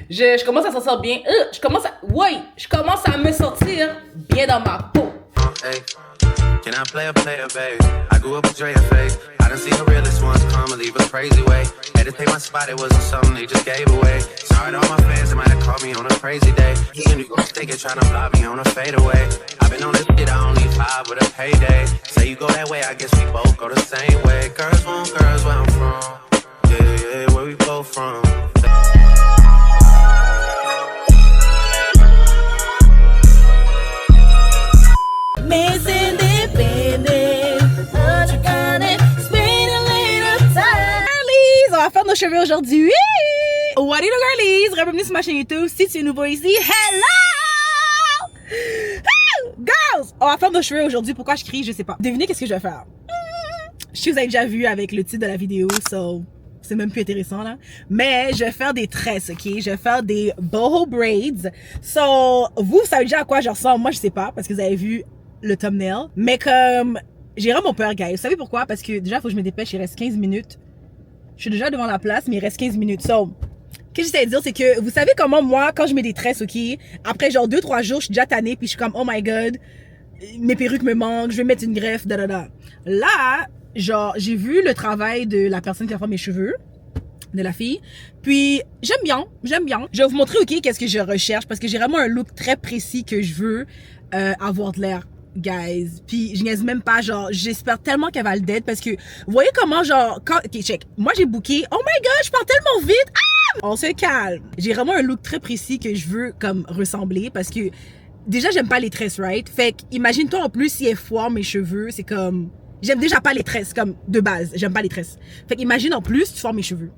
Je commence à sentir bien. Je commence à me sentir bien dans ma peau. Hey, can I play a player, babe? I grew up with Dre and Faith. I done seen the realest ones come and leave a crazy way. Had to take my spot, it wasn't something they just gave away. Sorry to all my fans, they might have called me on a crazy day. He in New York, they get trying to block me on a fadeaway. I've been on this shit, I only 5 with a payday. Say you go that way, I guess we both go the same way. Girls want girls where I'm from. Yeah, where we both from. Miss Independent, Girlies, on va faire nos cheveux aujourd'hui. What do you know, girlies? Bienvenue sur ma chaîne YouTube. Si tu es nouveau ici, hello! Girls, on va faire nos cheveux aujourd'hui. Pourquoi je crie, je sais pas. Devinez qu'est-ce que je vais faire. Je sais que vous avez déjà vu avec le titre de la vidéo, so c'est même plus intéressant là. Mais je vais faire des tresses, ok? Je vais faire des boho braids. So, vous savez déjà à quoi je ressemble? Moi, je sais pas parce que vous avez vu le thumbnail. Mais comme j'ai vraiment peur, guys. Vous savez pourquoi? Parce que déjà, il faut que je me dépêche. Il reste 15 minutes. Je suis déjà devant la place, mais il reste 15 minutes. So, ce que j'essaie de dire, c'est que vous savez comment moi, quand je mets des tresses, ok? Après genre 2-3 jours, je suis déjà tannée, puis je suis comme, oh my god, mes perruques me manquent, je vais mettre une greffe, da. Là, genre, j'ai vu le travail de la personne qui a fait mes cheveux, de la fille, puis j'aime bien. Je vais vous montrer, ok, qu'est-ce que je recherche, parce que j'ai vraiment un look très précis que je veux avoir de l'air, guys. Puis je niaise même pas, genre, j'espère tellement qu'elle va le dead, parce que, vous voyez comment, genre, ok, check, moi j'ai booké, oh my god, je pars tellement vite, on se calme. J'ai vraiment un look très précis que je veux, comme, ressembler, parce que, déjà, j'aime pas les tresses, right? Fait que, imagine-toi en plus si elle foire mes cheveux, c'est comme, j'aime déjà pas les tresses, comme, de base, j'aime pas les tresses. Fait qu'imagine en plus, tu foires mes cheveux.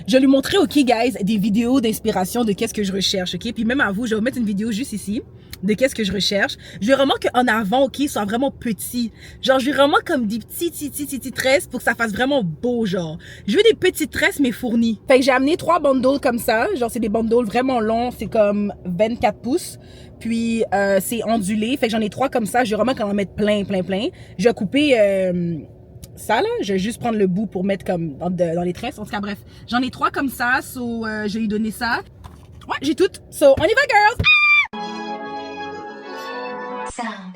Je vais lui montrer, ok, guys, des vidéos d'inspiration de qu'est-ce que je recherche, ok? Puis même à vous, je vais vous mettre une vidéo juste ici de qu'est-ce que je recherche. Je veux vraiment qu'en avant, ok, soit vraiment petit. Genre, je veux vraiment comme des petits tresses pour que ça fasse vraiment beau, genre. Je veux des petites tresses, mais fournies. Fait que j'ai amené 3 bandeaux comme ça. Genre, c'est des bandeaux vraiment longs. C'est comme 24 pouces. Puis, c'est ondulé. Fait que j'en ai 3 comme ça. Je veux vraiment qu'en mettre plein. Je vais couper... ça là, je vais juste prendre le bout pour mettre comme dans les tresses. En tout cas, bref, j'en ai 3 comme ça, so je vais lui donner ça. Ouais, j'ai tout. So, on y va, girls! Sound.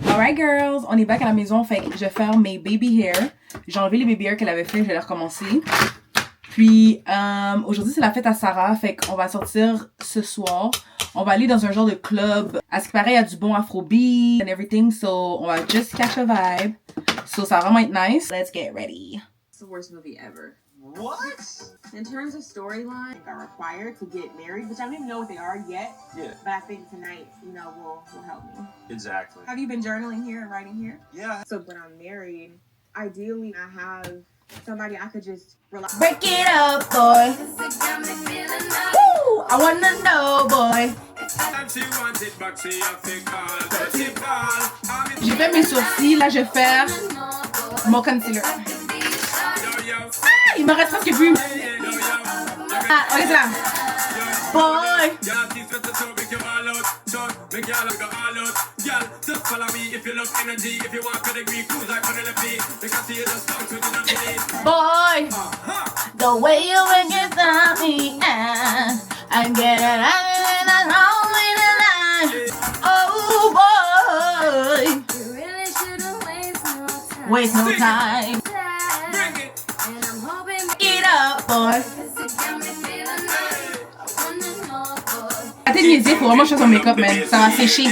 Alright girls, on est back à la maison, fait que je vais faire mes baby hair. J'ai enlevé les baby hair qu'elle avait fait, je vais les recommencer. Puis aujourd'hui c'est la fête à Sarah, fait qu'on va sortir ce soir. On va aller dans un genre de club. À ce qui paraît, il y a du bon afrobeat and everything, so on va just catch a vibe. So ça va vraiment être nice. Let's get ready. It's the worst movie ever. What? In terms of storyline, are required to get married, which I don't even know what they are yet. Yeah. But I think tonight, you know, will help me. Exactly. Have you been journaling here and writing here? Yeah. So when I'm married, ideally I have somebody I could just relax. Break it up, boy. Woo! I wanna know, boy. J'ai fait mes sourcils, là je vais faire mon concealer. Ah, il me reste presque plus. Ah, regarde là. Boy. Boy, the way you make it on me, I'm getting out and I know. waste no time. Get up, boy. Arrêtez de niaiser, faut vraiment que je fasse mon make-up, man. Ça va sécher.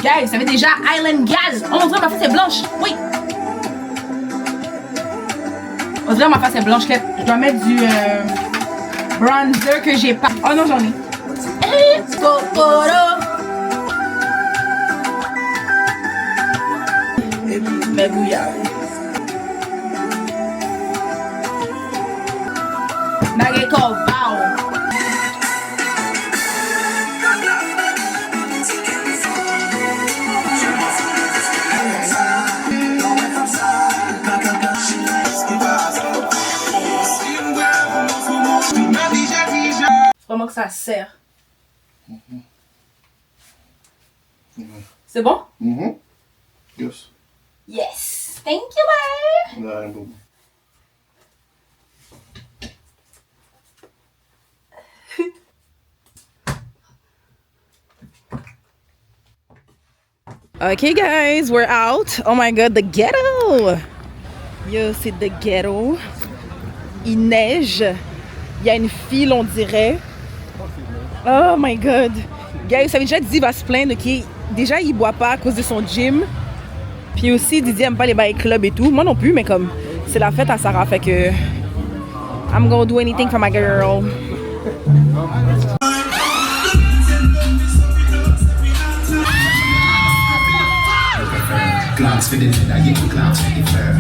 Guys, ça fait déjà Island Gal. Oh, on dirait ma face est blanche. Oui. On dirait ma face est blanche. Je dois mettre du bronzer que j'ai pas. Oh non, j'en ai. Kokoro. Megouya. Nageko, wow. Vraiment que ça sert. C'est bon? Yes. Yes. Thank you, babe. Là, un peu. Okay, guys, we're out. Oh my god, the ghetto. Yo, c'est the ghetto. Il neige. Il y a une file, on dirait. Oh my god. Guys, vous savez déjà, Didi va se plaindre, ok? Déjà, il boit pas à cause de son gym. Puis aussi, Didi aime pas les bike club et tout. Moi non plus, mais comme c'est la fête à Sarah, fait que I'm gonna do anything for my girl. Glance for the leather, I get the glance for the fur.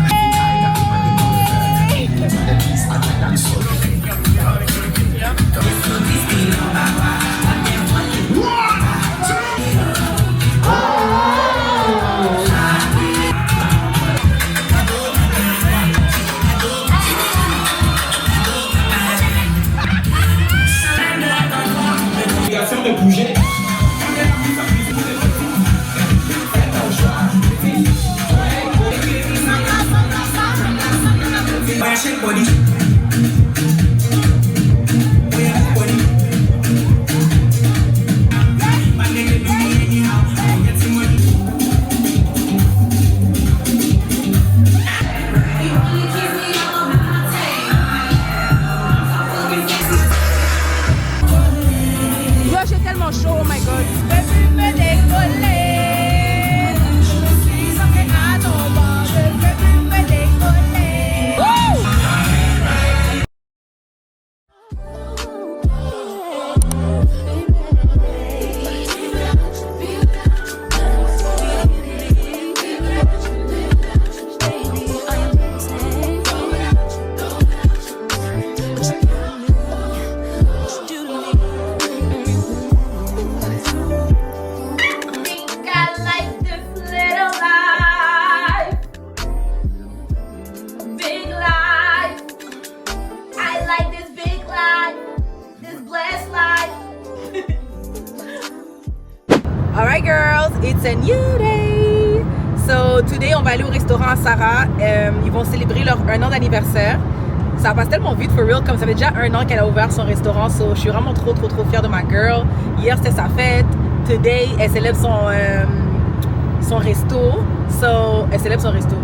Alright girls, it's a new day. So today on va aller au restaurant Sarah. Ils vont célébrer leur 1 an d'anniversaire. Ça passe tellement vite for real, comme ça fait déjà 1 an qu'elle a ouvert son restaurant. So je suis vraiment trop fière de ma girl. Hier c'était sa fête. Today elle célèbre son resto. So elle célèbre son resto.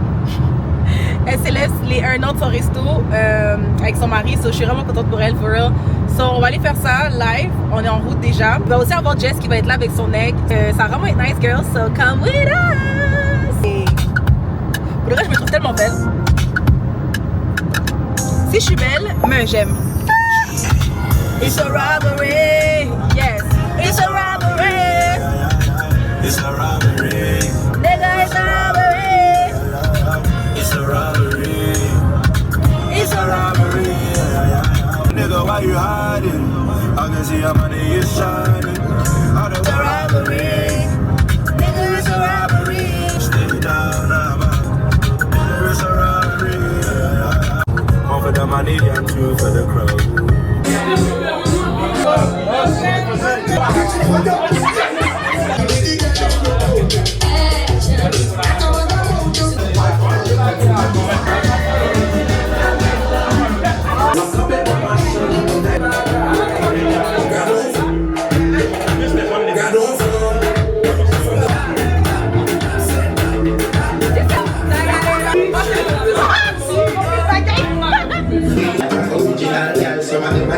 Elle célèbre les 1 an de son resto avec son mari. So je suis vraiment contente pour elle for real. So, on va aller faire ça live. On est en route déjà. On va aussi avoir Jess qui va être là avec son egg. Ça va vraiment être nice, girl. So, come with us! Et pour le reste, je me trouve tellement belle. Si je suis belle, mais j'aime. It's a robbery. Yes. It's a robbery. It's a robbery. Nigga, it's a robbery. It's a robbery. It's a robbery. Nigga, why you hiding? I can see your money is shining. It's a robbery. Nigga, it's a robbery. Stay down, it's a robbery. One for the money and 2 for the crowd. Mais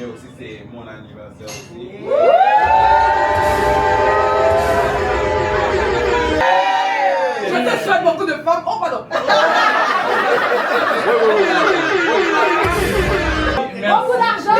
aussi, c'est mon anniversaire aussi. Je te souhaite beaucoup de femmes. Oh, pardon. Beaucoup d'argent.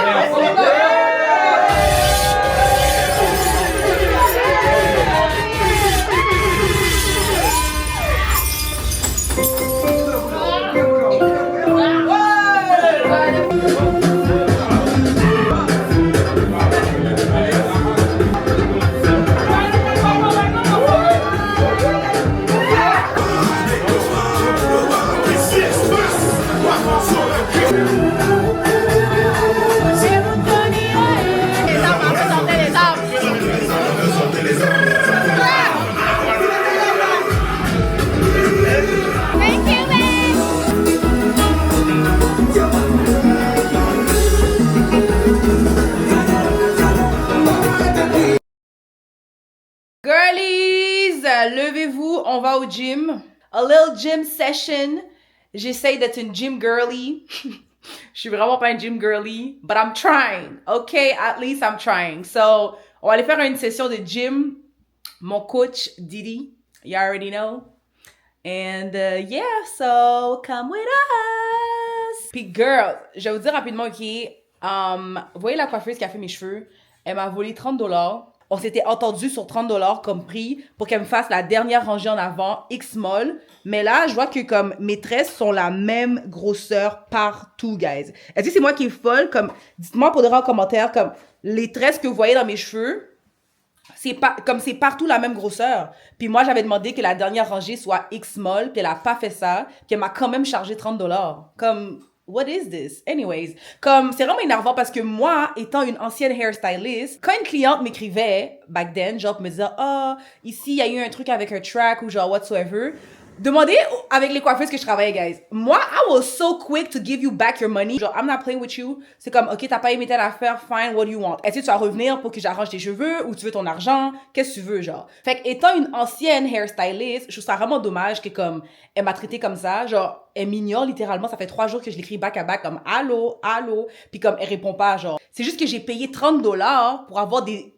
Girlies, levez-vous, on va au gym. A little gym session. J'essaye d'être une gym girly. Je suis vraiment pas une gym girly, but I'm trying. Okay, at least I'm trying. So, on va aller faire une session de gym. Mon coach, Didi, you already know. And yeah, so come with us. Puis girl, je vais vous dire rapidement, ok, vous voyez la coiffeuse qui a fait mes cheveux? Elle m'a volé $30. On s'était entendu sur $30 comme prix pour qu'elle me fasse la dernière rangée en avant, X-Mall. Mais là, je vois que comme mes tresses sont la même grosseur partout, guys. Est-ce que c'est moi qui est folle? Comme, dites-moi pour de en commentaire, comme les tresses que vous voyez dans mes cheveux, c'est pas comme c'est partout la même grosseur. Puis moi, j'avais demandé que la dernière rangée soit X-Mall, puis elle a pas fait ça, puis elle m'a quand même chargé $30. Comme... What is this? Anyways, comme c'est vraiment énervant parce que moi, étant une ancienne hairstylist, quand une cliente m'écrivait back then, genre me disait ici il y a eu un truc avec un track ou genre whatsoever, demandez avec les coiffeuses que je travaillais, guys. Moi, I was so quick to give you back your money. Genre, I'm not playing with you. C'est comme, ok, t'as pas aimé telle affaire, fine, what do you want? Est-ce que tu vas revenir pour que j'arrange tes cheveux ou tu veux ton argent? Qu'est-ce que tu veux, genre? Fait que, étant une ancienne hairstylist, je trouve ça vraiment dommage que, comme, elle m'a traité comme ça. Genre, elle m'ignore littéralement. Ça fait 3 jours que je l'écris back à back, comme, allô, allô. Puis comme, elle répond pas, genre. C'est juste que j'ai payé $30 pour avoir des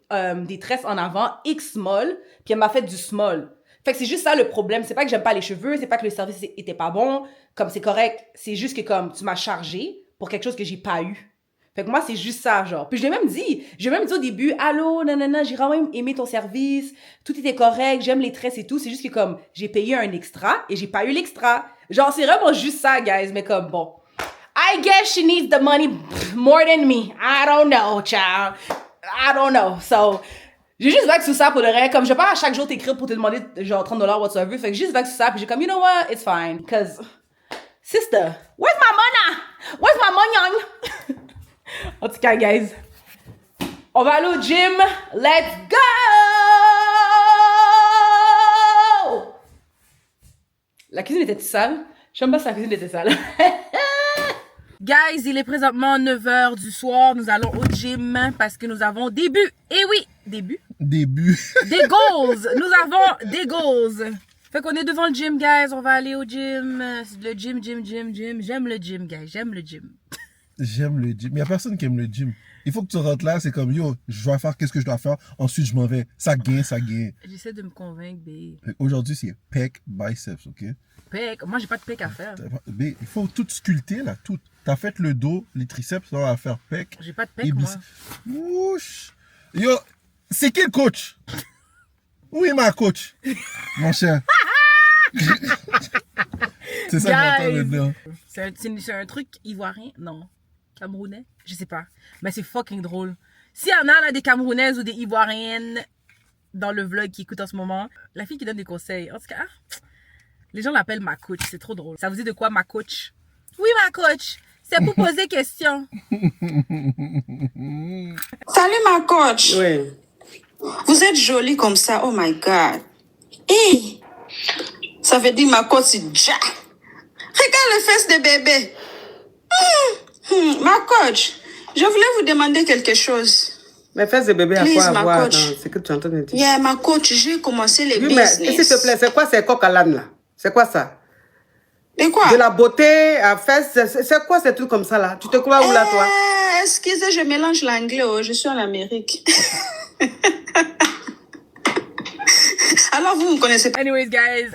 tresses en avant, X-Small, puis elle m'a fait du small. Fait que c'est juste ça le problème. C'est pas que j'aime pas les cheveux, c'est pas que le service était pas bon, comme c'est correct. C'est juste que comme tu m'as chargé pour quelque chose que j'ai pas eu. Fait que moi, c'est juste ça, genre. Puis je l'ai même dit au début, allô, nanana, j'ai vraiment aimé ton service, tout était correct, j'aime les tresses et tout. C'est juste que comme j'ai payé un extra et j'ai pas eu l'extra. Genre, c'est vraiment juste ça, guys. Mais comme, bon. I guess she needs the money more than me. I don't know, child. I don't know. So... J'ai juste vague sur ça pour de vrai. Comme je vais pas à chaque jour t'écrire pour te demander genre $30 whatsoever. Fait que juste vague sur ça. Puis j'ai comme, you know what? It's fine. Cause, sister, where's my money? Where's my money? En tout cas, guys. On va aller au gym. Let's go! La cuisine était sale. Je sais même pas si la cuisine était sale. Guys, il est présentement 9h du soir. Nous allons au gym parce que nous avons des buts. Eh oui, des buts. Des buts. Des goals. Nous avons des goals. Fait qu'on est devant le gym, guys. On va aller au gym. Le gym. J'aime le gym, guys. J'aime le gym. J'aime le gym. Il n'y a personne qui aime le gym. Il faut que tu rentres là, c'est comme, yo, je dois faire qu'est-ce que je dois faire. Ensuite, je m'en vais. Ça gagne. J'essaie de me convaincre, babe. Aujourd'hui, c'est pec, biceps, ok? Pec. Moi, j'ai pas de pec à faire. Mais il faut tout sculpter, là, tout. T'as fait le dos, les triceps, on va faire pec. J'ai pas de pec, moi. Ouch. Yo, c'est qui le coach? Oui, ma coach. Mon cher. C'est ça que j'entends dedans. C'est un truc ivoirien? Non. Camerounais? Je sais pas. Mais c'est fucking drôle. S'il y en a là des Camerounaises ou des Ivoiriennes dans le vlog qui écoutent en ce moment, la fille qui donne des conseils, en tout cas, les gens l'appellent ma coach. C'est trop drôle. Ça vous dit de quoi, ma coach? Oui, ma coach. C'est pour poser question. Salut, ma coach. Oui. Vous êtes jolie comme ça. Oh my God. Hey, ça veut dire ma coach, c'est ja. Regarde les fesses de bébé. Ma coach, je voulais vous demander quelque chose. Mais fesses de bébé, à Please, quoi ma avoir dans coach. ce que tu es en train de dire? Yeah, ma coach, j'ai commencé les Oui, mais business. s'il te plaît, c'est quoi ces coques à l'âne là? C'est quoi ça? De quoi? De la beauté à fesses, c'est quoi ces trucs comme ça là? Tu te crois où là, toi? Excusez, je mélange l'anglais, oh, je suis en Amérique. Alors, vous connaissez pas. Anyways, guys,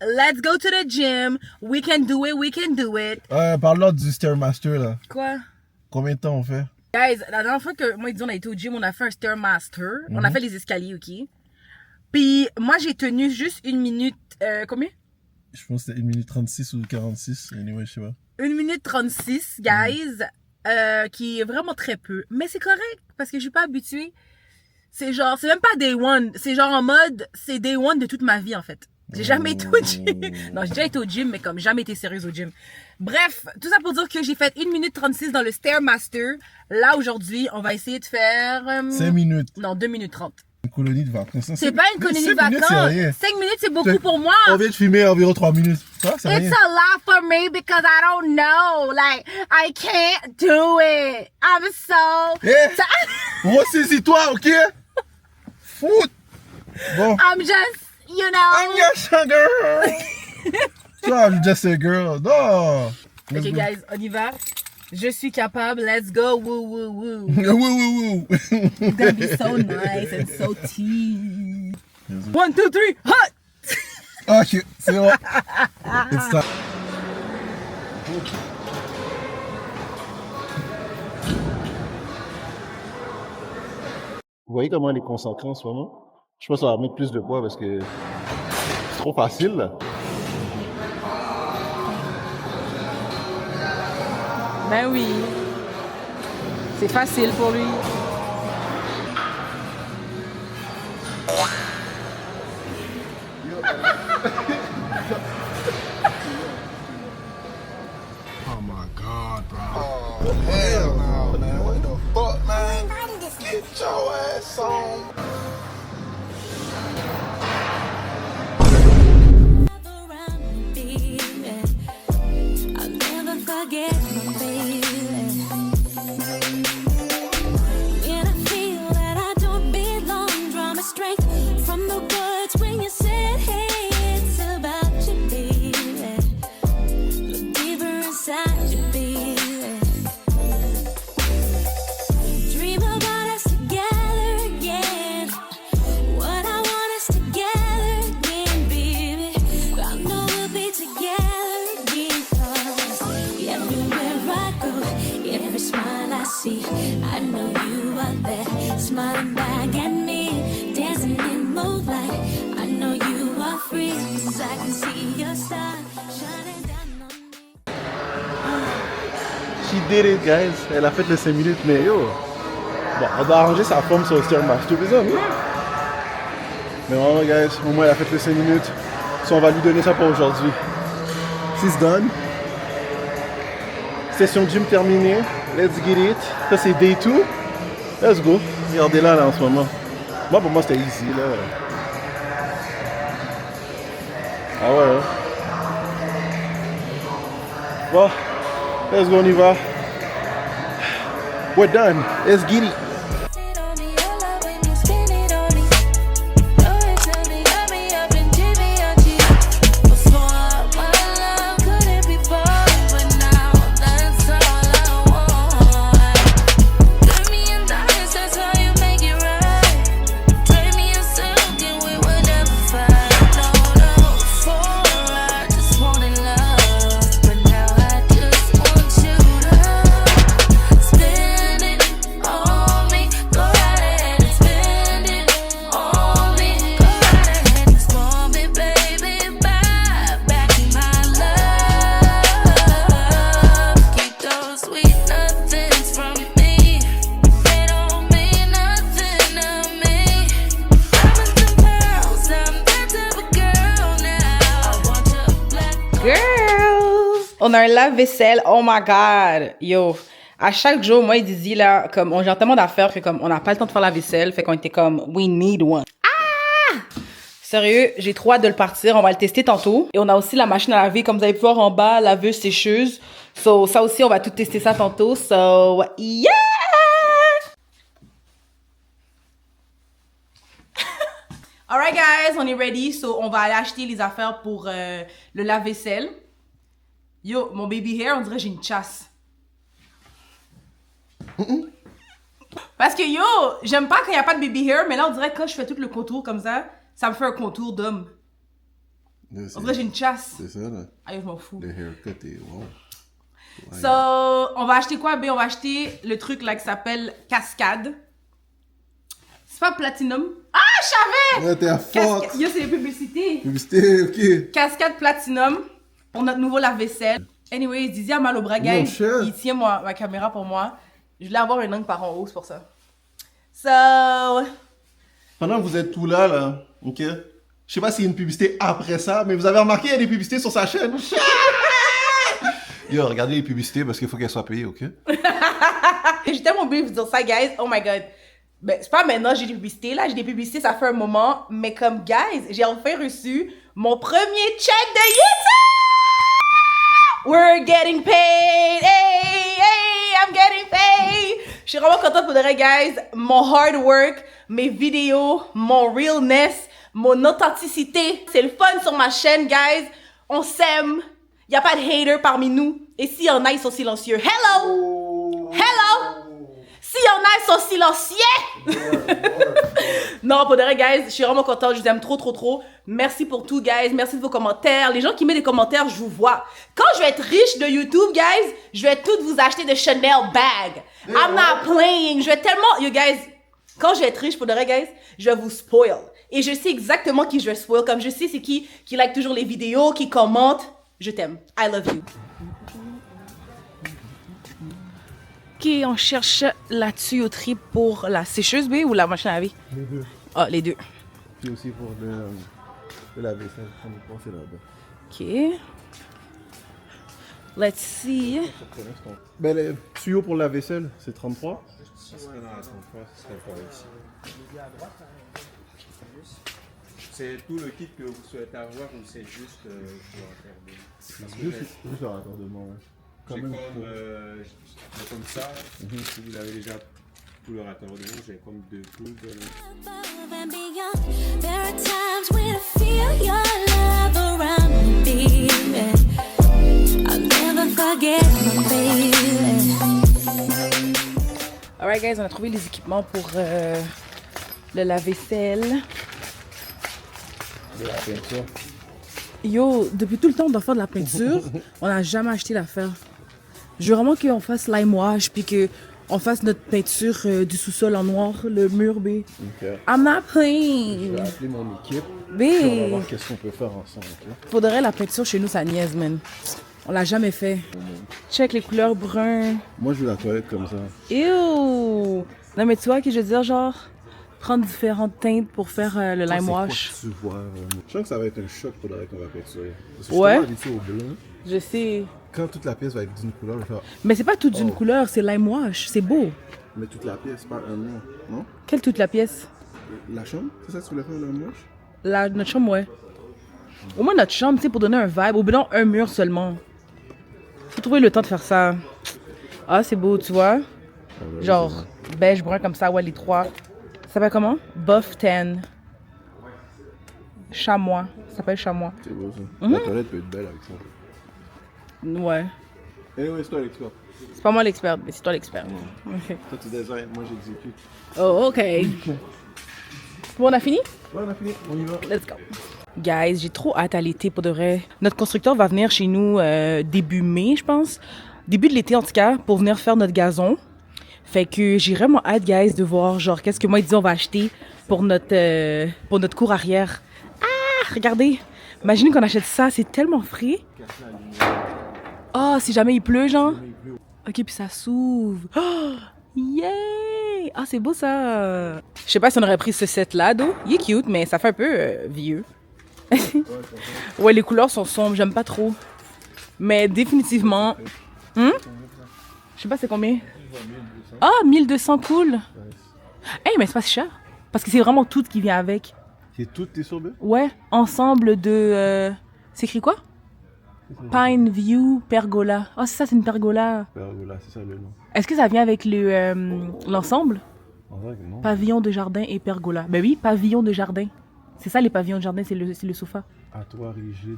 let's go to the gym. We can do it, we can do it. Parle-leur du Stairmaster, là. Quoi? Combien de temps on fait? Guys, la dernière fois que moi et Dion on a été au gym, on a fait un Stairmaster. On a fait les escaliers, ok? Puis moi, j'ai tenu juste 1 minute... combien? Je pense que c'était 1 minute 36 ou 46. Anyway, je sais pas. 1 minute 36, guys. Qui est vraiment très peu. Mais c'est correct, parce que je suis pas habituée. C'est genre, c'est même pas day one. C'est genre en mode, c'est day one de toute ma vie, en fait. J'ai jamais été au gym. Non, j'ai déjà été au gym, mais comme jamais été sérieuse au gym. Bref, tout ça pour dire que j'ai fait 1 minute 36 dans le Stairmaster. Là, aujourd'hui, on va essayer de faire... 5 minutes. Non, 2 minutes 30. Une colonie de vacances. C'est pas une colonie de 5 minutes, c'est vacances. rien. 5 minutes, c'est beaucoup pour moi. On vient de filmer environ 3 minutes. Ça, c'est rien. It's a lot for me because I don't know. Like, I can't do it. I'm so... Ressaisis-toi, ok? Foot! Bon. I'm just, you know... I'm just a girl! Toi, I'm just a girl. Non! Ok, guys, on y va. Je suis capable. Let's go. Woo, woo, woo. Woo, woo, woo. It's gonna be so nice and so tea. 1, 2, 3, hot! Ok, c'est bon. It's time. Vous voyez comment elle est concentrée en ce moment? Je pense qu'on va mettre plus de poids parce que c'est trop facile, là. Ben oui. C'est facile pour lui. Oh my God, bro. Oh, hell no, man. What the fuck, man? Get your ass on. I'll never forget my baby. When I feel that I don't belong, draw my strength from the words when you said, hey, it's about you, baby. Look deeper inside you, baby. Dream about us together again. What I want us together again, baby. I know we'll be together again. 'Cause everywhere I go, every smile I see, I know you are there, smiling back at me, dancing in moonlight. I know you are free, 'cause I can see your star shining down on me. She did it, guys. Elle a fait les 5 minutes, mais yo. Bon, on doit arranger sa forme sur le Stairmaster, les amis. Mais vraiment, guys, au moins elle a fait les 5 minutes. So, on va lui donner ça pour aujourd'hui. She's done. Session gym terminée. Let's get it. Ça, c'est day 2. Let's go. Regardez-la là en ce moment. Moi, pour moi, c'était easy, là. Ah ouais, hein. Bon, let's go, on y va. We're done. Let's get it. On a un lave-vaisselle, oh my god, yo. À chaque jour, moi, il disait là, comme, j'ai tellement d'affaires que comme, on n'a pas le temps de faire la vaisselle, fait qu'on était comme, we need one. Ah! Sérieux, j'ai trop hâte de le partir, on va le tester tantôt. Et on a aussi la machine à laver, comme vous allez pu voir en bas, laveuse, sécheuse. So, ça aussi, on va tout tester ça tantôt, so, yeah! Alright guys, on est ready. So on va aller acheter les affaires pour le lave-vaisselle. Yo, mon baby hair, on dirait que j'ai une chasse. Parce que yo, j'aime pas quand il n'y a pas de baby hair, mais là on dirait que quand je fais tout le contour comme ça me fait un contour d'homme. On dirait que j'ai une chasse. C'est ça, là. Ah, je m'en fous. Le haircut est wow. So, on va acheter quoi, B? On va acheter le truc là qui s'appelle Cascade. C'est pas Platinum? Ah, je savais! Ouais, t'es à forte. Yo, c'est les publicités. Publicité, ok. Cascade Platinum pour notre nouveau lave-vaisselle. Anyway, Didi a mal au bras, guys. Il tient ma caméra pour moi. Je voulais avoir une langue par en haut, c'est pour ça. So... Pendant que vous êtes tout là, ok? Je sais pas s'il y a une publicité après ça, mais vous avez remarqué, il y a des publicités sur sa chaîne. Yo, regardez les publicités parce qu'il faut qu'elles soient payées, ok? J'ai tellement oublié de vous dire ça, guys. Oh my god. Ben, c'est pas maintenant, j'ai des publicités. Là, j'ai des publicités, ça fait un moment. Mais comme, guys, j'ai enfin reçu mon premier check de YouTube! We're getting paid! Hey, hey, I'm getting paid! Je suis vraiment contente pour de vrai, guys. Mon hard work, mes vidéos, mon realness, mon authenticité. C'est le fun sur ma chaîne, guys. On s'aime. Il n'y a pas de haters parmi nous. Et s'il y en a, ils sont silencieux. Hello! Hello! S'il y en a, ils sont silencieux! Non, pour de vrai, guys, je suis vraiment contente. Je vous aime trop, trop, trop. Merci pour tout, guys. Merci de vos commentaires. Les gens qui mettent des commentaires, je vous vois. Quand je vais être riche de YouTube, guys, je vais toutes vous acheter de Chanel bag. I'm not playing. Je vais tellement... You guys, quand je vais être riche, pour de vrai, guys, je vais vous spoil. Et je sais exactement qui je vais spoil. Comme je sais c'est qui like toujours les vidéos, qui commente. Je t'aime. I love you. Ok, on cherche la tuyauterie pour la sécheuse, B, ou la machine à laver? Les deux. Ah, les deux. Puis aussi pour le lave-vaisselle, on va passer là-bas. Ok. Let's see. Ben, le tuyau pour la vaisselle, c'est 33. C'est tout le kit que vous souhaitez avoir ou c'est juste pour raccordement? Juste le raccordement, ouais. J'ai comme ça, si vous avez déjà tout le raccordement, j'ai comme 2 poules. Above and beyond, there are times when I feel your love around me, baby. I'll never forget my baby. Alright, guys, on a trouvé les équipements pour le lave-vaisselle. De la peinture. Yo, depuis tout le temps, on doit faire de la peinture. On n'a jamais acheté l'affaire. Je veux vraiment qu'on fasse lime wash puis qu'on fasse notre peinture du sous-sol en noir, le mur B. Okay. I'm not Je playing. vais appeler mon équipe. B. On va voir qu'est-ce qu'on peut faire ensemble. Okay? Faudrait la peinture chez nous, ça niaise, man. On l'a jamais fait. Check les couleurs brun. Moi, je veux la toilette comme ça. Ew! Non, mais tu vois, que je veux dire, genre, prendre différentes teintes pour faire le lime wash. Tu vois, je sens que ça va être un choc pour qu'on va peinturer. Parce que Ouais. je suis habitué au blanc. Je sais. Quand toute la pièce va être d'une couleur, je vais faire... Mais c'est pas toute d'une couleur, c'est lime wash. C'est beau. Mais toute la pièce, pas un mur, non? Quelle toute la pièce? La chambre, c'est ça que tu voulais faire, la moche? Notre chambre, ouais. Au moins notre chambre, tu sais, pour donner un vibe. Au bout d'un un mur seulement. Faut trouver le temps de faire ça. Ah, c'est beau, tu vois. Genre, beige, brun comme ça, ouais, les trois. Ça s'appelle comment? Buff tan. Chamois. Ça s'appelle chamois. C'est beau, ça. La toilette peut être belle avec ça. Ouais. Anyway, c'est toi l'expert. C'est pas moi l'expert, mais c'est toi l'expert. Ok. Toi, tu design, moi, j'exécute. Oh, ok. Bon, on a fini? Ouais, on a fini, on y va. Let's go. Guys, j'ai trop hâte à l'été pour de vrai. Notre constructeur va venir chez nous début mai, je pense. Début de l'été, en tout cas, pour venir faire notre gazon. Fait que j'ai vraiment hâte, guys, de voir, genre, qu'est-ce que moi et Didi on va acheter pour notre cour arrière. Ah, regardez. Imaginez qu'on achète ça, c'est tellement frais. Oh, si jamais il pleut, genre. Ok, puis ça s'ouvre. Oh, yeah! Ah, c'est beau, ça. Je sais pas si on aurait pris ce set-là, d'eau. Il est cute, mais ça fait un peu vieux. Ouais, les couleurs sont sombres, j'aime pas trop. Mais définitivement... Je sais pas c'est combien. Ah, 1200, cool. Hey, mais c'est pas si cher. Parce que c'est vraiment tout qui vient avec. C'est tout tes sorbets? Ouais, ensemble de... c'est écrit quoi? Pine View Pergola. Oh, c'est ça, c'est une pergola. Pergola, c'est ça le nom. Est-ce que ça vient avec l'ensemble? En vrai, non. Pavillon de jardin et pergola. Ben oui, pavillon de jardin. C'est ça les pavillons de jardin, c'est le sofa. À toi, rigide.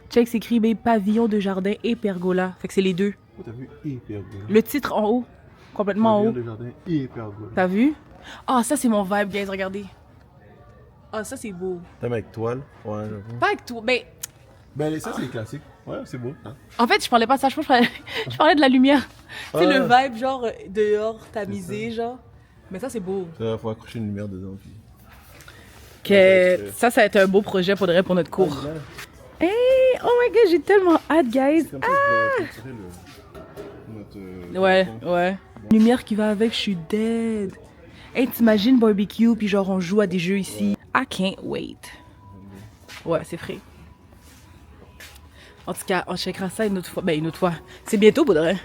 Check, c'est écrit babe, pavillon de jardin et pergola. Fait que c'est les deux. Oh, t'as vu? Et pergola. Le titre en haut, complètement en haut. Pavillon de jardin et pergola. T'as vu? Ah, ça c'est mon vibe, guys, regardez. Ah, ça c'est beau. T'aimes avec toile? Ouais, j'avoue. Pas avec tout, mais Ben, ça, c'est classique. Ouais, c'est beau. Hein? en fait, je parlais pas de ça, je parlais de la lumière. Tu sais, Ah. le vibe, genre, dehors, tamisé, genre. Mais ça, c'est beau. Il faut accrocher une lumière dedans. Puis... Que ça va être un beau projet pour notre cours. Hey, oh my god, j'ai tellement hâte, guys. Comme ça, je voulais tirer notre... Ouais, téléphone. ouais. Lumière qui va avec, je suis dead. Hey, t'imagines barbecue, puis genre, on joue à des jeux ici. I can't wait. Ouais, c'est frais. En tout cas, on checkera ça une autre fois. Ben, une autre fois. C'est bientôt, pour de vrai.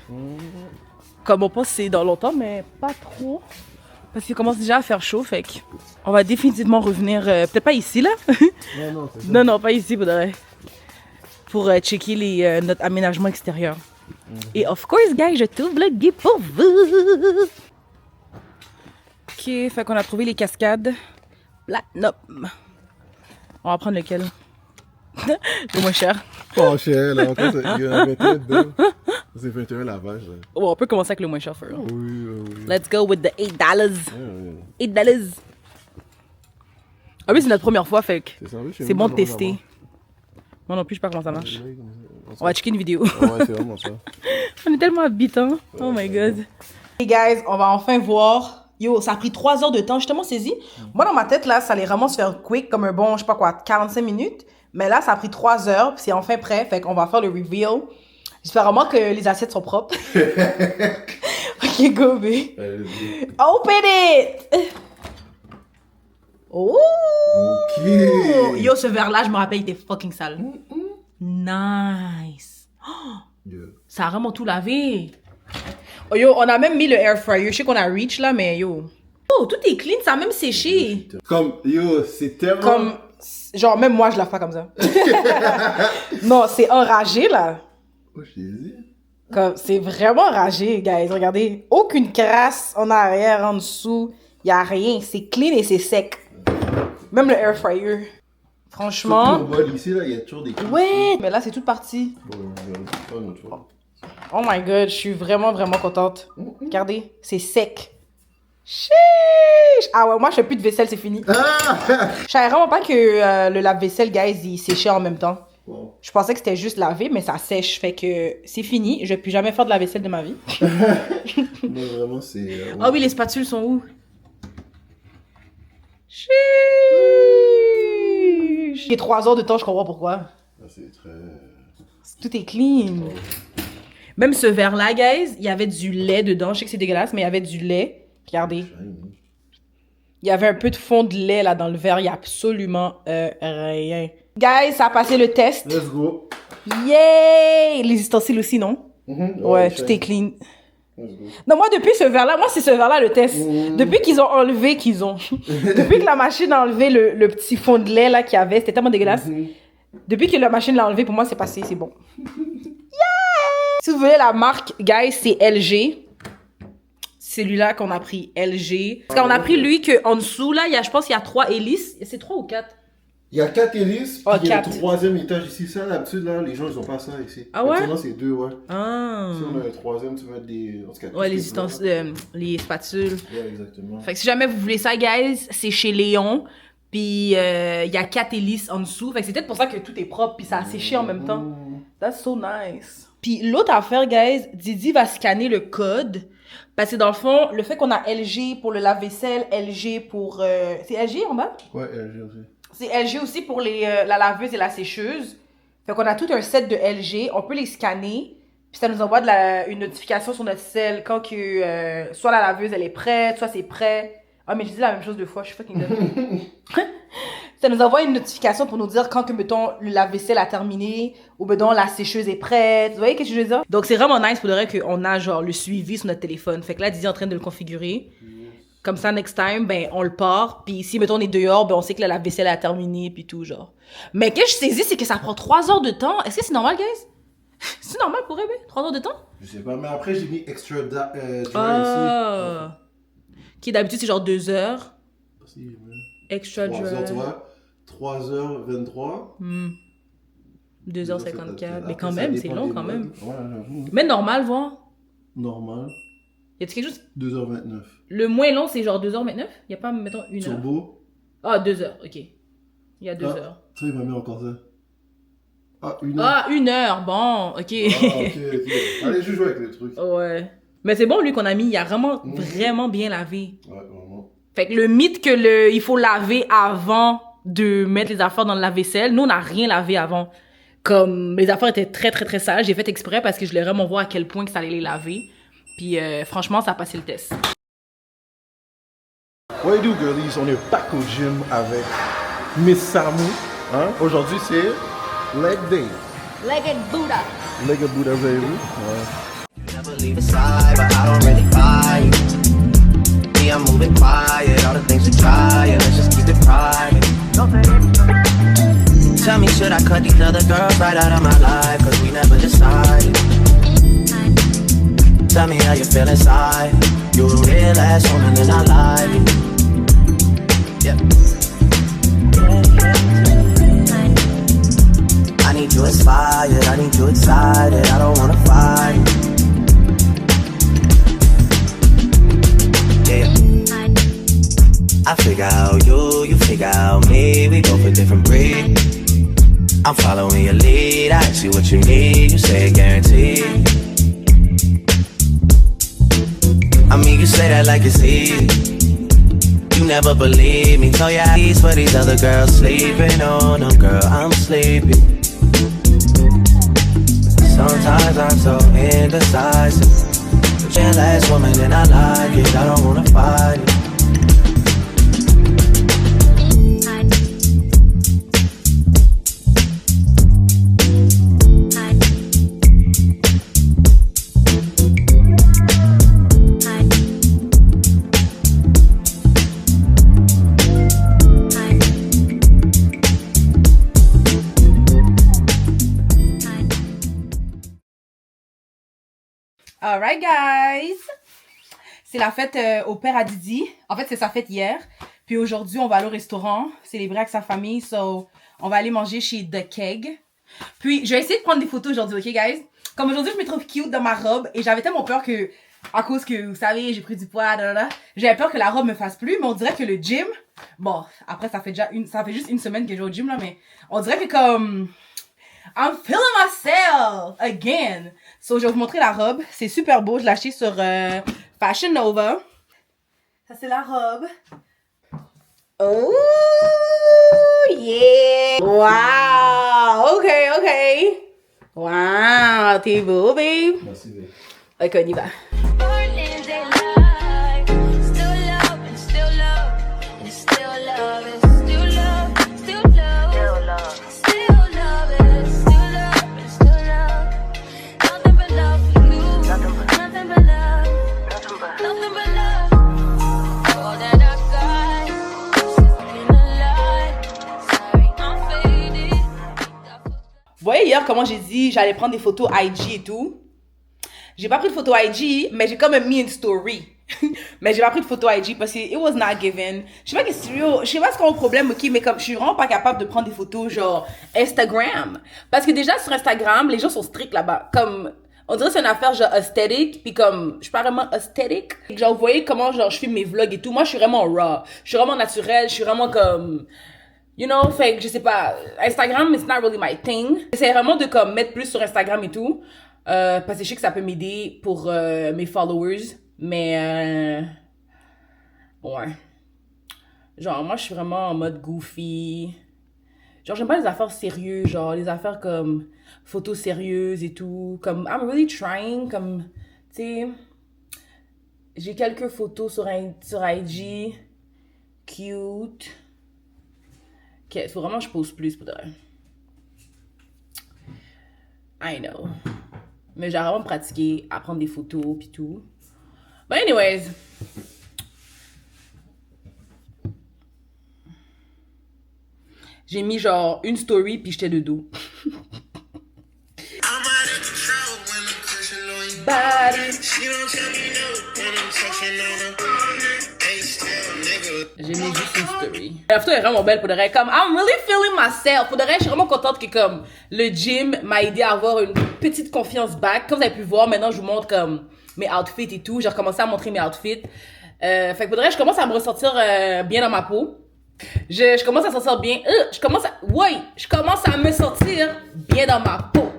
Comme on pense, c'est dans longtemps, mais pas trop. Parce qu'il commence déjà à faire chaud, fait que on va définitivement revenir. Peut-être pas ici, là. Non, c'est ça. Non, non, pas ici, pour de vrai. Pour checker notre aménagement extérieur. Et of course, guys, je t'ouvre le guide pour vous. Ok, fait qu'on a trouvé les cascades. Platinum. On va prendre lequel? Le moins cher. Pas cher, là. Encore, il y en a 21 dedans. C'est 21 lavage. Là. Bon, on peut commencer avec le moins cher, for real. Oui. Let's go with the $8. Ouais. $8. Ah oui, c'est notre première fois, fait que C'est ça, oui, c'est bon de tester. Moi non plus, je sais pas comment ça marche. On va checker une vidéo. Ouais, c'est vraiment ça. On est tellement habitants. Oh my god. Hey guys, on va enfin voir. Yo, ça a pris 3 heures de temps. Je suis tellement saisie. Moi, dans ma tête, là, ça allait vraiment se faire quick, comme un bon, je sais pas quoi, 45 minutes. Mais là, ça a pris 3 heures, puis c'est enfin prêt. Fait qu'on va faire le reveal. J'espère vraiment que les assiettes sont propres. Ok, go, babe. Open it! Oh! Ok. Yo, ce verre-là, je me rappelle, il était fucking sale. Nice. Yeah. Ça a vraiment tout lavé. Oh yo, on a même mis le air fryer. Je sais qu'on a reach là, mais yo. Oh, tout est clean, ça a même séché. Comme, yo, c'est tellement... Comme, genre, même moi, je la fais comme ça. Non, c'est enragé là. Oh, je t'ai dit. Comme, c'est vraiment enragé, guys. Regardez. Aucune crasse en arrière, en dessous. Y a rien. C'est clean et c'est sec. Même le air fryer. Franchement. Surtout au bol ici, là, il y a toujours des... Ouais, mais là, c'est toute partie. Bon, on va le faire une autre fois. Oh my god, je suis vraiment, vraiment contente. Regardez, c'est sec. Chiche! Ah ouais, moi, je fais plus de vaisselle, c'est fini. Je savais vraiment pas que le lave-vaisselle, guys, il séchait en même temps. Wow. Je pensais que c'était juste lavé, mais ça sèche. Fait que c'est fini. Je vais plus jamais faire de la vaisselle de ma vie. Non, vraiment, c'est... Ah oui, les spatules sont où? Chiche! Il y a 3 heures de temps, je comprends pourquoi. Ah, c'est très... Tout est clean. Même ce verre-là, guys, il y avait du lait dedans. Je sais que c'est dégueulasse, mais il y avait du lait. Regardez. Il y avait un peu de fond de lait là dans le verre. Il n'y a absolument rien. Guys, ça a passé le test. Let's go. Yay! Les ustensiles aussi, non? Ouais, tout shine. est clean. Let's go. Non, moi, depuis ce verre-là, moi, c'est ce verre-là le test. Depuis qu'ils ont enlevé, Depuis que la machine a enlevé le petit fond de lait là qu'il y avait, c'était tellement dégueulasse. Depuis que la machine l'a enlevé, pour moi, c'est passé, c'est bon. Si vous voulez la marque, guys, c'est LG. C'est celui-là qu'on a pris, LG. Parce qu'on a pris lui qu'en dessous, là, je pense qu'il y a 3 hélices. C'est 3 ou 4? Il y a 4 hélices, Oh, puis il y a le 4. 3e étage ici. Ça, d'habitude, là, les gens, ils ont pas ça ici. Ah ouais? Actuellement, c'est 2, ouais. Ah. Si on a le 3e, tu mets des... En tout cas, Ouais, tout les ce que tu veux, ustensiles, les spatules. là. Ouais, exactement. Fait que si jamais vous voulez ça, guys, c'est chez Léon. Puis il y a 4 hélices en dessous. Fait que c'est peut-être pour ça que tout est propre, puis ça a séché en même temps. That's so nice. Puis l'autre affaire, guys, Didi va scanner le code. Parce que dans le fond, le fait qu'on a LG pour le lave-vaisselle, LG pour... c'est LG en bas? Ouais, LG aussi. C'est LG aussi pour la laveuse et la sécheuse. Fait qu'on a tout un set de LG. On peut les scanner. Puis ça nous envoie une notification sur notre cell quand que soit la laveuse elle est prête, soit c'est prêt. Ah, mais je dis la même chose 2 fois, je suis fucking dumb. Ça nous envoie une notification pour nous dire quand que, mettons, le lave-vaisselle a terminé ou, mettons, la sécheuse est prête. Vous voyez ce que je veux dire? Donc, c'est vraiment nice pour le vrai qu'on a, genre, le suivi sur notre téléphone. Fait que là, Didi est en train de le configurer. Comme ça, next time, ben, on le part. Puis si, mettons, on est dehors, ben, on sait que la lave-vaisselle a terminé, puis tout, genre. Mais qu'est-ce que je saisis, c'est que ça prend 3 heures de temps. Est-ce que c'est normal, guys? C'est normal pour eux, 3 heures de temps? Je sais pas, mais après, j'ai mis extra dry Ah. ici. Qui d'habitude, c'est genre 2 heures. Aussi, ouais. Extra 3 heures, tu dry. vois. 3h23. 2h54. Mais quand Après, ça même, c'est dépend long des quand modes. même. Ouais, j'avoue. Mais normal, voir. Normal. Y a-t-il quelque chose? 2h29. Le moins long, c'est genre 2h29? Y a pas, mettons, 1 heure? Turbo. Ah, 2 heures, ok. Il y a 2 heures. Ça, il m'a mis encore ça. Ah, 1 heure. Ah, 1 heure, bon, ok. Ah, ok. Allez, je joue avec les trucs. Ouais. Mais c'est bon, lui, qu'on a mis, il a vraiment bien lavé. Ouais, vraiment. Fait que le mythe que il faut laver avant de mettre les affaires dans le lave-vaisselle, nous, on n'a rien lavé avant. Comme les affaires étaient très, très, très sales, j'ai fait exprès parce que je voulais vraiment voir à quel point que ça allait les laver. Puis franchement, ça a passé le test. What you do, girlies? On est back au gym avec Miss Samu. Hein? Aujourd'hui, c'est leg day. Legged Buddha. Leg of Buddha, vous avez vu? Ouais. Never leave aside, but I don't really buy it. Me, I'm moving quiet. All the things we try, and let's just keep it private. Tell me, should I cut these other girls right out of my life? Cause we never decided. Tell me how you feel inside. You're a real ass woman and I like it. Yeah. I need you inspired, I need you excited. I don't wanna fight. Yeah. I figure out you figure out me. We go for different breed. I'm following your lead. I ask you what you need. You say guaranteed. I mean, you say that like it's easy. You never believe me. Tell your eyes for these other girls sleeping on them. Girl, I'm sleepy. Sometimes I'm so indecisive. But you're the last woman and I like it. I don't wanna fight it. Alright, guys! C'est la fête au père à Didi. En fait, c'est sa fête hier. Puis aujourd'hui, on va aller au restaurant, célébrer avec sa famille. So, on va aller manger chez The Keg. Puis, je vais essayer de prendre des photos aujourd'hui, ok, guys? Comme aujourd'hui, je me trouve cute dans ma robe. Et j'avais tellement peur que, à cause que, vous savez, j'ai pris du poids, j'avais peur que la robe me fasse plus. Mais on dirait que le gym... Bon, après, ça fait juste une semaine que je vais au gym, là. Mais on dirait que comme... I'm feeling myself again. So, je vais vous montrer la robe. C'est super beau. Je l'ai acheté sur Fashion Nova. Ça, c'est la robe. Oh, yeah. Wow. OK, OK. Wow. T'es beau, babe. Merci, babe. OK, on y va. Morning daylight, still love and still love and still love and still love, still love, still love and still love and still love. Nothing but love for you, nothing but love, nothing but love. All that I got, in a lie. Sorry, I'm faded. Vous voyez hier comment j'ai dit j'allais prendre des photos IG et tout. J'ai pas pris de photo IG, mais j'ai quand même mis une story. Mais j'ai pas pris de photo IG parce que it was not given. Je sais pas ce qu'on a un problème, ok, mais comme je suis vraiment pas capable de prendre des photos genre Instagram. Parce que déjà sur Instagram, les gens sont stricts là-bas. Comme, on dirait que c'est une affaire genre aesthetic, puis comme, je suis pas vraiment aesthetic. Genre, vous voyez comment genre je filme mes vlogs et tout. Moi, je suis vraiment raw. Je suis vraiment naturelle, je suis vraiment comme... You know, fait que je sais pas, Instagram, it's not really my thing. J'essaie vraiment de comme mettre plus sur Instagram et tout. Parce que je sais que ça peut m'aider pour mes followers. Mais, ouais. Genre, moi, je suis vraiment en mode goofy. Genre, j'aime pas les affaires sérieuses. Genre, les affaires comme photos sérieuses et tout. Comme, I'm really trying. Comme, tu sais, j'ai quelques photos sur IG. Cute. Ok, faut vraiment que je pose plus pour de vrai. I know. Mais j'ai vraiment pratiqué à prendre des photos pis tout. But anyways. J'ai mis genre une story pis j'étais de dos. J'ai mis juste une story. oui. La photo est vraiment belle pour de vrai. Comme, I'm really feeling myself. Pour de vrai, je suis vraiment contente que comme le gym m'a aidé à avoir une petite confiance back. Comme vous avez pu voir, maintenant je vous montre comme mes outfits et tout. J'ai recommencé à montrer mes outfits. Fait que pour de vrai, je commence à me ressentir bien dans ma peau. Je commence à sentir bien. Je commence à me sentir bien dans ma peau.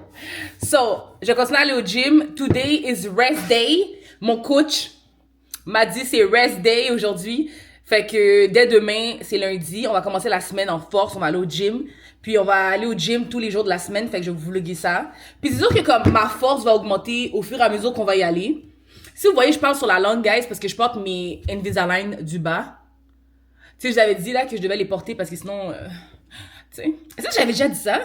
So, je continue à aller au gym. Today is rest day. Mon coach m'a dit c'est rest day aujourd'hui. Fait que dès demain, c'est lundi. On va commencer la semaine en force. On va aller au gym. Puis on va aller au gym tous les jours de la semaine. Fait que je vais vous vlogger ça. Puis c'est sûr que comme ma force va augmenter au fur et à mesure qu'on va y aller. Si vous voyez, je parle sur la langue, guys, parce que je porte mes Invisalign du bas. Tu sais, je vous avais dit là que je devais les porter parce que sinon, tu sais. Est-ce que j'avais déjà dit ça?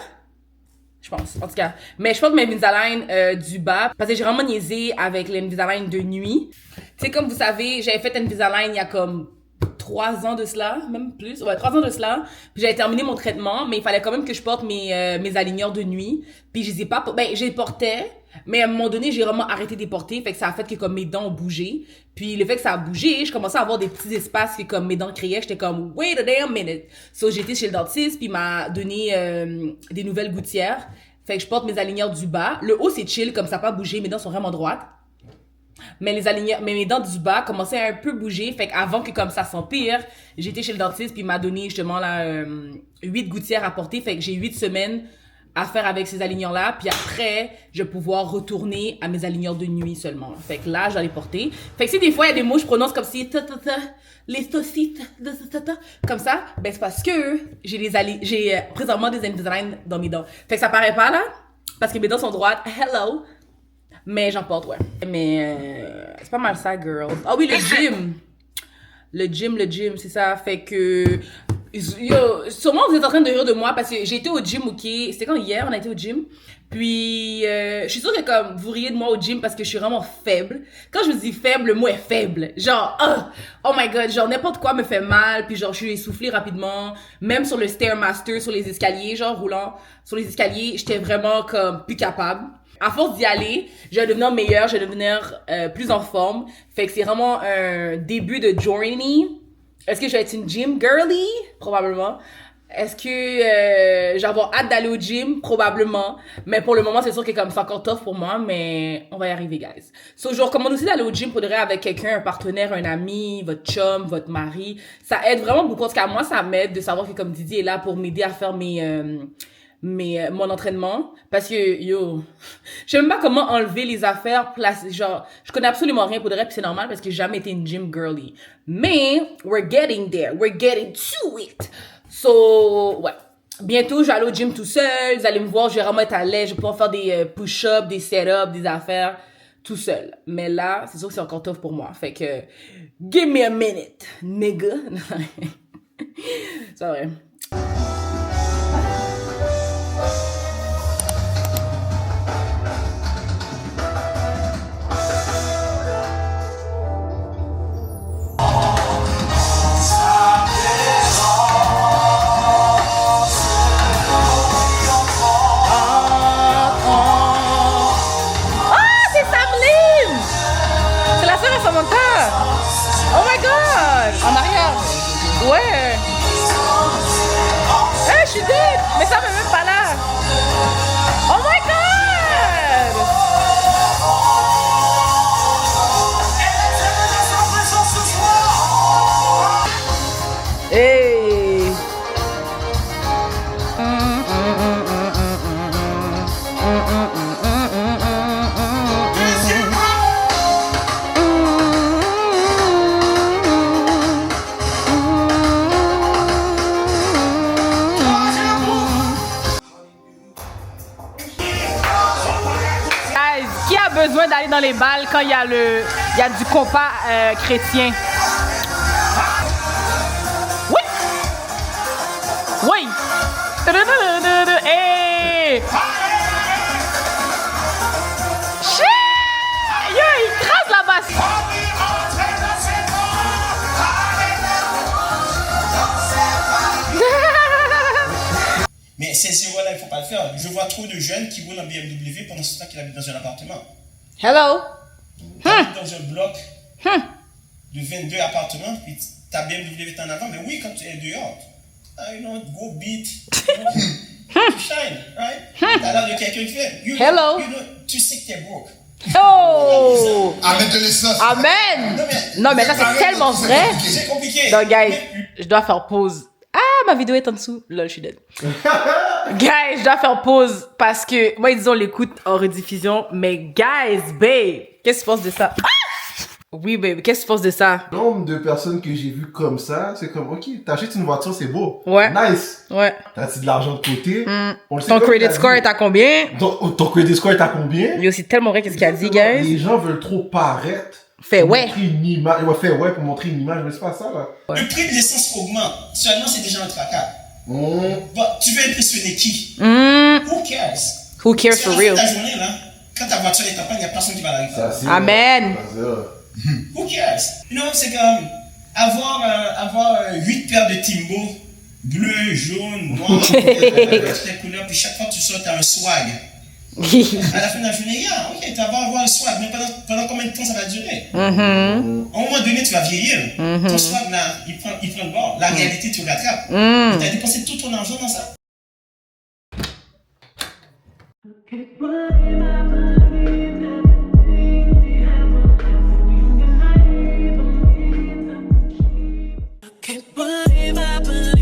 Je pense, en tout cas. Mais je porte mes Invisalign du bas parce que j'ai vraiment niaisé avec les Invisalign de nuit. Tu sais, comme vous savez, j'avais fait Invisalign il y a comme 3 ans de cela, même plus. Ouais, 3 ans de cela. Puis j'avais terminé mon traitement, mais il fallait quand même que je porte mes aligneurs de nuit. Puis je les ai pas, ben, je les portais. Mais à un moment donné, j'ai vraiment arrêté de les porter. Fait que ça a fait que comme mes dents ont bougé. Puis le fait que ça a bougé, je commençais à avoir des petits espaces que comme mes dents créaient. J'étais comme, wait a damn minute. So j'étais chez le dentiste, puis il m'a donné des nouvelles gouttières. Fait que je porte mes aligneurs du bas. Le haut, c'est chill, comme ça n'a pas bougé. Mes dents sont vraiment droites. Mais mes dents du bas commençaient à un peu bouger. Fait qu'avant que comme ça s'empire, j'étais chez le dentiste, puis il m'a donné justement là 8 gouttières à porter. Fait que j'ai 8 semaines à faire avec ces aligneurs-là, puis après, je vais pouvoir retourner à mes aligneurs de nuit seulement. Fait que là, je vais les porter. Fait que si des fois, il y a des mots, je prononce comme si les saucisses, comme ça, ben c'est parce que j'ai présentement des Invisalign dans mes dents. Fait que ça paraît pas, là, parce que mes dents sont droites. Hello! Mais j'en porte, ouais. Mais c'est pas mal ça, girl. Ah oui, le gym! Le gym, c'est ça. Fait que... Yo, sûrement vous êtes en train de rire de moi parce que j'ai été au gym, ok? C'était quand hier, on a été au gym. Puis, je suis sûre que comme vous riez de moi au gym parce que je suis vraiment faible. Quand je vous dis faible, le mot est faible. Genre, oh my god, genre n'importe quoi me fait mal. Puis genre, je suis essoufflée rapidement. Même sur le Stairmaster, sur les escaliers, genre roulant sur les escaliers, j'étais vraiment comme plus capable. À force d'y aller, je vais devenir meilleure, je vais devenir plus en forme. Fait que c'est vraiment un début de journey. Est-ce que je vais être une gym girly? Probablement. Est-ce que je vais avoir hâte d'aller au gym? Probablement. Mais pour le moment, c'est sûr que comme c'est encore tough pour moi, mais on va y arriver, guys. So, je vous recommande aussi d'aller au gym pour de vrai avec quelqu'un, un partenaire, un ami, votre chum, votre mari. Ça aide vraiment beaucoup. En tout cas, moi, ça m'aide de savoir que comme Didi est là pour m'aider à faire mon entraînement. Parce que, yo, je sais même pas comment enlever les affaires, genre, je connais absolument rien pour de vrai, puis c'est normal parce que j'ai jamais été une gym girly. Mais, we're getting there. We're getting to it. So, ouais. Bientôt, je vais aller au gym tout seul. Vous allez me voir, je vais vraiment être à l'aise. Je vais pouvoir faire des push-ups, des set-ups, des affaires tout seul. Mais là, c'est sûr que c'est encore tough pour moi. Fait que, give me a minute, nigga. C'est vrai. Oh my god! En arrière! Ouais! Je suis dead! Mais ça m'est même pas là! Oh my god! Hey! Besoin d'aller dans les balles quand il y a du compas chrétien. Oui! Oui! Hey! Shit! Yo, il crase la basse! Mais ces erreurs-là, il ne faut pas le faire. Je vois trop de jeunes qui roulent en BMW pendant ce temps qu'ils habitent dans un appartement. Hello! Tu habites dans un bloc de 22 appartements, puis ta BMW est en avant, mais oui, quand tu es dehors, you know, go beat, you know, to shine, right? T'as l'air de quelqu'un qui fait, Hello. You know, tu sais que t'es broke. Oh! Amen de l'essence. Amen! Non, mais ça, c'est tellement vrai. C'est compliqué. Donc, guys, je dois faire pause. Ah, ma vidéo est en dessous. Lol, je suis dead. Guys, je dois faire pause parce que moi, disons, l'écoute en rediffusion. Mais, guys, babe, qu'est-ce que tu penses de ça? Ah! Oui, babe, qu'est-ce que tu penses de ça? Le nombre de personnes que j'ai vues comme ça, c'est comme, ok, t'achètes une voiture, c'est beau. Ouais. Nice. Ouais. T'as-tu de l'argent de côté? On le sait Ton comme credit t'as score dit. est à combien? Ton credit score est à combien? Lui aussi, tellement vrai qu'est-ce qu'il a dit, guys. Les gens veulent trop paraître. Fait pour ouais. montrer une image. Ouais, fait ouais pour montrer une image, mais c'est pas ça, là. Le prix de l'essence augmente. Seulement, c'est déjà un tracas. Mmh. Bon, tu veux impressionner qui? Who cares? Who cares for real? Ta journée, là, quand ta voiture est en panne, il n'y a personne qui va l'arrêter. Ça, c'est Amen. vrai. Ça, c'est vrai. Who cares? You know, c'est comme avoir 8 paires de Timbo, bleu, jaune, noir, toutes les couleurs, puis chaque fois que tu sors, tu as un swag. À la fin de la journée, yeah, ok, tu vas avoir un swag, mais pendant combien de temps ça va durer? À un moment donné, tu vas vieillir. Ton swag, là, il prend le bord. La réalité te rattrape. Tu as dépensé tout ton argent dans ça. Can't believe I believe.